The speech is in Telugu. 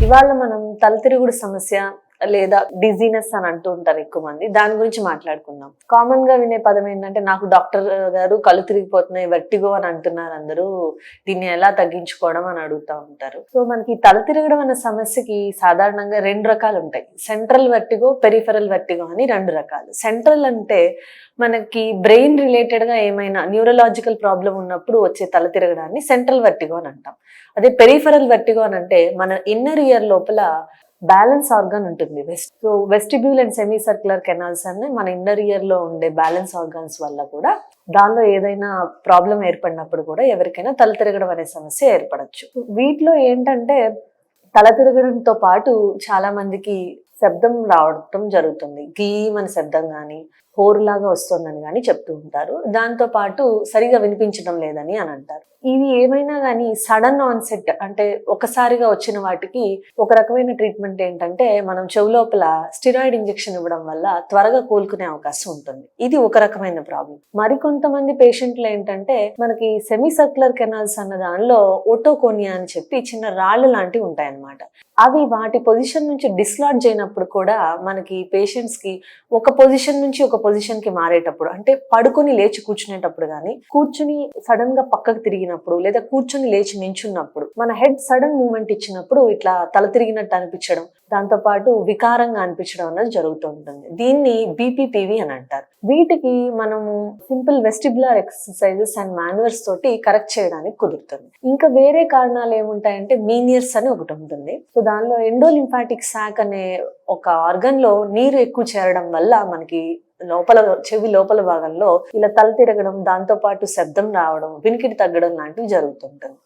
ఇవాళ మనం తలతిరుగుడు సమస్య లేదా డిజీనెస్ అని అంటూ ఉంటారు ఎక్కువ మంది. దాని గురించి మాట్లాడుకుందాం. కామన్ గా వినే పదం ఏంటంటే, నాకు డాక్టర్ గారు కళ్ళు తిరిగిపోతున్నాయి, వెర్టిగో అని అంటున్నారు అందరూ. దీన్ని ఎలా తగ్గించుకోవడం అని అడుగుతా ఉంటారు. సో మనకి తల తిరగడం అనే సమస్యకి సాధారణంగా 2 రకాలు ఉంటాయి. సెంట్రల్ వెర్టిగో, పెరిఫెరల్ వెర్టిగో అని 2 రకాలు. సెంట్రల్ అంటే మనకి బ్రెయిన్ రిలేటెడ్ గా ఏమైనా న్యూరలాజికల్ ప్రాబ్లం ఉన్నప్పుడు వచ్చే తల తిరగడాన్ని సెంట్రల్ వెర్టిగో అని అంటాం. అదే పెరిఫెరల్ వెర్టిగో అని అంటే మన ఇన్నర్ ఇయర్ లోపల బ్యాలెన్స్ ఆర్గాన్ ఉంటుంది. Vestibule and semi circular canals అనే మన ఇన్నర్ ఇయర్ లో ఉండే బ్యాలెన్స్ ఆర్గాన్స్ వల్ల కూడా దానిలో ఏదైనా ప్రాబ్లం ఏర్పడినప్పుడు కూడా ఎవరికైనా తల తిరగడం అనే సమస్య ఏర్పడచ్చు. వీటిలో ఏంటంటే తల తిరగడంతో పాటు చాలా మందికి శబ్దం రావడం జరుగుతుంది. గీమని శబ్దం కానీ హోరులాగా వస్తుందని కానీ చెప్తూ ఉంటారు. దాంతో పాటు సరిగా వినిపించడం లేదని అని అంటారు. ఇవి ఏమైనా కానీ సడన్ ఆన్సెట్ అంటే ఒకసారిగా వచ్చిన వాటికి ఒక రకమైన ట్రీట్మెంట్ ఏంటంటే, మనం చెవు లోపల స్టిరాయిడ్ ఇంజెక్షన్ ఇవ్వడం వల్ల త్వరగా కోలుకునే అవకాశం ఉంటుంది. ఇది ఒక రకమైన ప్రాబ్లం. మరికొంతమంది పేషెంట్లు ఏంటంటే, మనకి సెమీ సర్క్యులర్ కెనాల్స్ అన్న దానిలో ఓటోకోనియా అని చెప్పి చిన్న రాళ్ళు లాంటివి ఉంటాయన్నమాట. అవి వాటి పొజిషన్ నుంచి డిస్లాడ్జ్ అయినప్పుడు కూడా మనకి పేషెంట్స్ కి ఒక పొజిషన్ నుంచి ఒక పొజిషన్ కి మారేటప్పుడు, అంటే పడుకొని లేచి కూర్చునేటప్పుడు కానీ, కూర్చుని సడన్ గా పక్కకు తిరిగినప్పుడు, లేదా కూర్చుని లేచి నించున్నప్పుడు మన హెడ్ సడన్ మూవ్మెంట్ ఇచ్చినప్పుడు ఇట్లా తల తిరిగినట్టు అనిపించడం, దాంతో పాటు వికారంగా అనిపించడం అనేది జరుగుతూ ఉంటుంది. దీన్ని బీపీపీవి అని అంటారు. వీటికి మనము simple vestibular exercises and manoeuvres తోటి కరెక్ట్ చేయడానికి కుదురుతుంది. ఇంకా వేరే కారణాలు ఏముంటాయంటే, మీనియర్స్ అని ఒకటి ఉంటుంది. సో దానిలో ఎండోలింఫాటిక్ సాక్ అనే ఒక ఆర్గన్ లో నీరు ఎక్కువ చేరడం వల్ల మనకి లోపల చెవి లోపల భాగంలో ఇలా తల తిరగడం, దాంతో పాటు శబ్దం రావడం, వినికిడి తగ్గడం లాంటివి జరుగుతుంటుంది.